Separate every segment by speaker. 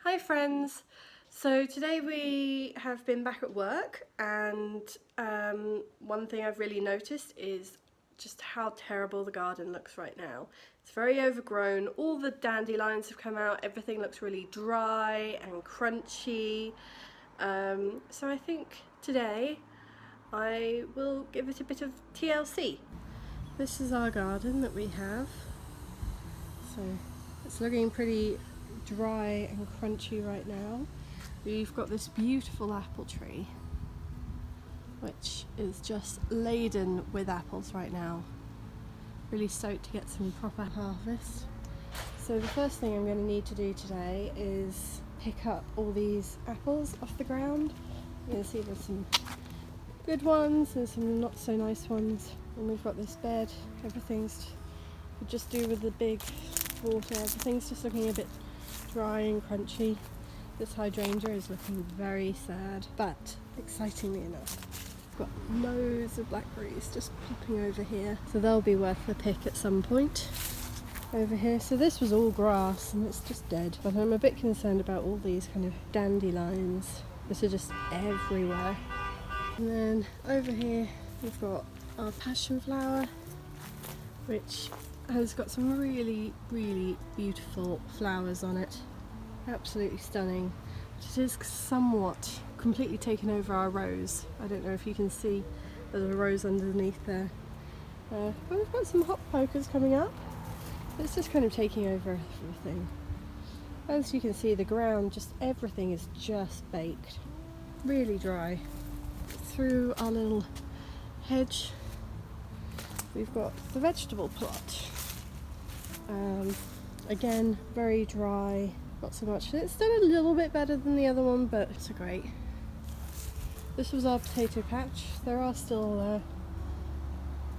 Speaker 1: Hi friends! So today we have been back at work and one thing I've really noticed is just how terrible the garden looks right now. It's very overgrown, all the dandelions have come out, everything looks really dry and crunchy. So I think today I will give it a bit of TLC. This is our garden that we have. So it's looking pretty dry and crunchy right now. We've got this beautiful apple tree which is just laden with apples right now. Really stoked to get some proper harvest. So the first thing I'm going to need to do today is pick up all these apples off the ground. You can see there's some good ones and some not so nice ones, and we've got this bed. Everything's could just do with the big water. Everything's just looking a bit dry and crunchy. This hydrangea is looking very sad, but excitingly enough, we've got loads of blackberries just popping over here, so they'll be worth a pick at some point over here. So this was all grass and it's just dead, but I'm a bit concerned about all these kind of dandelions that are just everywhere. And then over here we've got our passion flower, which has got some really beautiful flowers on it. Absolutely stunning. But it is somewhat completely taken over our rose. I don't know if you can see there's a rose underneath there. But we've got some hot pokers coming up. It's just kind of taking over everything. As you can see, the ground, just everything is just baked. Really dry. Through our little hedge we've got the vegetable plot. Again, very dry, not so much. It's done a little bit better than the other one, but it's great. This was our potato patch. There are still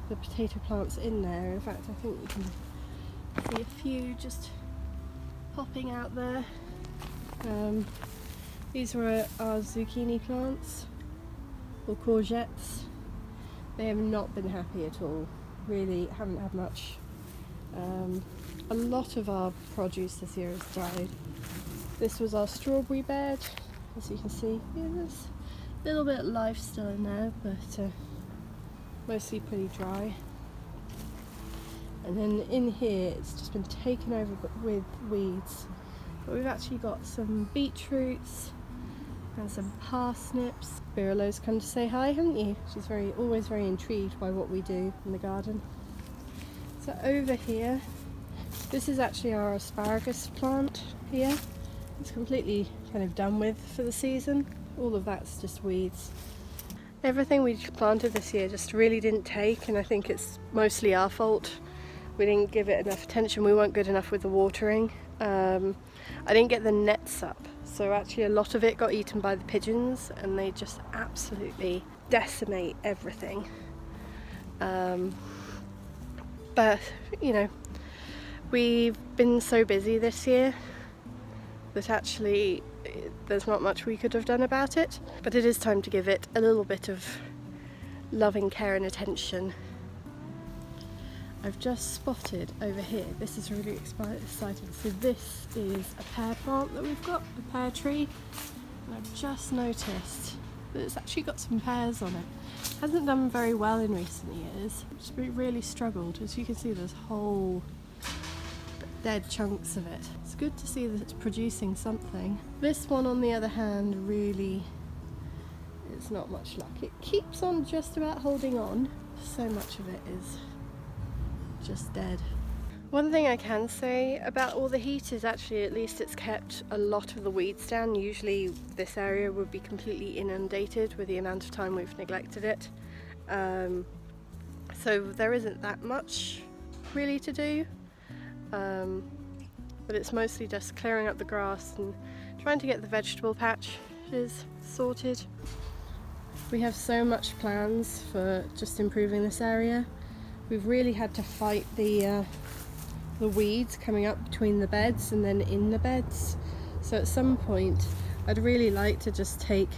Speaker 1: the potato plants in there. In fact, I think you can see a few just popping out there. These were our zucchini plants, or courgettes. They have not been happy at all. Really haven't had much. A lot of our produce this year has died. This was our strawberry bed. As you can see, yeah, there's a little bit of life still in there, but mostly pretty dry. And then in here it's just been taken over with weeds. But we've actually got some beetroots and some parsnips. Biralo's come to say hi, haven't you? She's always very intrigued by what we do in the garden. So over here, this is actually our asparagus plant here. It's completely kind of done with for the season. All of that's just weeds. Everything we planted this year just really didn't take, and I think it's mostly our fault. We didn't give it enough attention. We weren't good enough with the watering. I didn't get the nets up, so actually a lot of it got eaten by the pigeons and they just absolutely decimate everything. But you know, we've been so busy this year that actually there's not much we could have done about it, but it is time to give it a little bit of loving care and attention. I've just spotted over here, this is really exciting. So this is a pear plant that we've got, a pear tree, and I've just noticed that it's actually got some pears on it. It hasn't done very well in recent years. It's really struggled. As you can see, there's whole dead chunks of it. It's good to see that it's producing something. This one, on the other hand, really, it's not much luck. It keeps on just about holding on. So much of it is just dead. One thing I can say about all the heat is actually at least it's kept a lot of the weeds down. Usually this area would be completely inundated with the amount of time we've neglected it. So there isn't that much really to do, but it's mostly just clearing up the grass and trying to get the vegetable patches sorted. We have so much plans for just improving this area. We've really had to fight the weeds coming up between the beds and then in the beds. So at some point I'd really like to just take,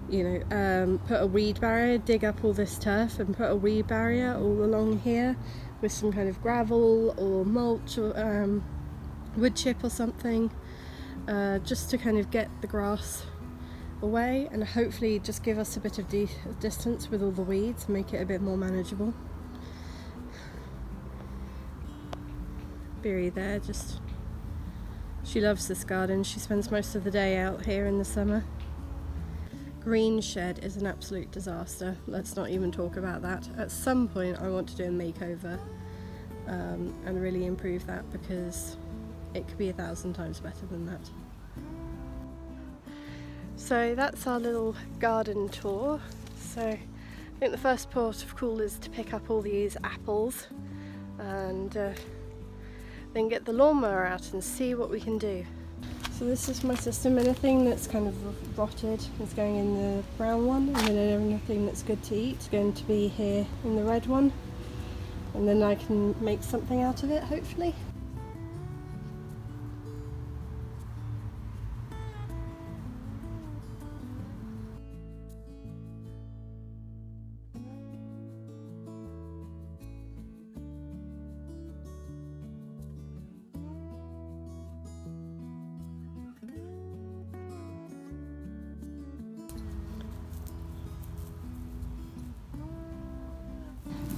Speaker 1: you know, put a weed barrier, dig up all this turf and put a weed barrier all along here with some kind of gravel or mulch or wood chip or something, just to kind of get the grass away and hopefully just give us a bit of distance with all the weeds, make it a bit more manageable. Biri there, just she loves this garden. She spends most of the day out here in the summer. Green shed is an absolute disaster. Let's not even talk about that. At some point I want to do a makeover and really improve that, because it could be 1,000 times better than that. So that's our little garden tour. So I think the first port of call is to pick up all these apples and then get the lawnmower out and see what we can do. So this is my system. Anything that's kind of rotted is going in the brown one, and then anything that's good to eat is going to be here in the red one, and then I can make something out of it, hopefully.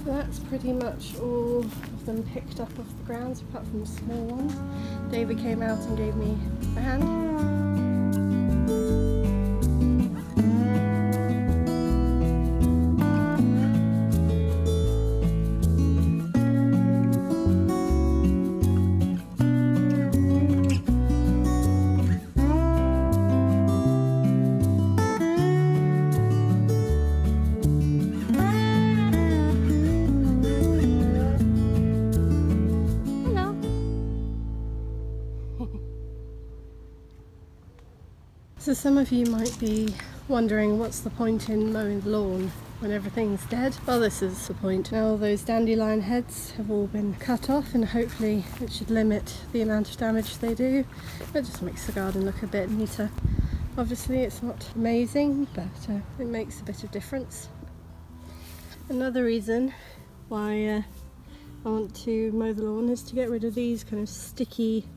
Speaker 1: That's pretty much all of them picked up off the ground, apart from the small ones. David came out and gave me a hand. So some of you might be wondering, what's the point in mowing the lawn when everything's dead? Well, this is the point. Now all those dandelion heads have all been cut off, and hopefully it should limit the amount of damage they do. It just makes the garden look a bit neater. Obviously it's not amazing, but it makes a bit of difference. Another reason why I want to mow the lawn is to get rid of these kind of sticky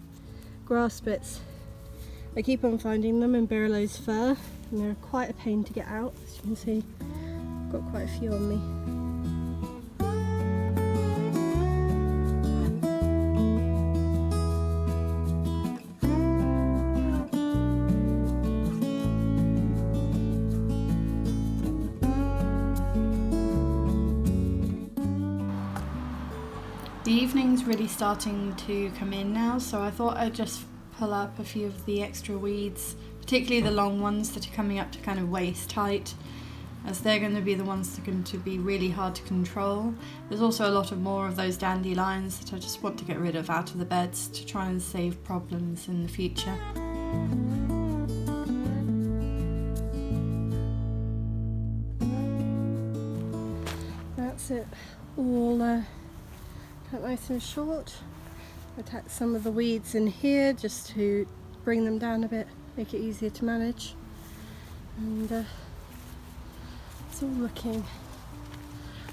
Speaker 1: grass bits. I keep on finding them in Biralo's fur, and they're quite a pain to get out. As you can see, I've got quite a few on me. The evening's really starting to come in now, so I thought I'd just pull up a few of the extra weeds, particularly the long ones that are coming up to kind of waist height, as they're going to be the ones that are going to be really hard to control. There's also a lot of more of those dandelions that I just want to get rid of out of the beds to try and save problems in the future. That's it, all cut nice and short. Attack some of the weeds in here just to bring them down a bit, make it easier to manage, and it's all looking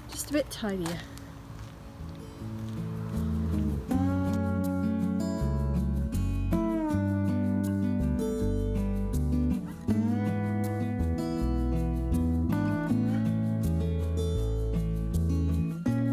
Speaker 1: just a bit tidier.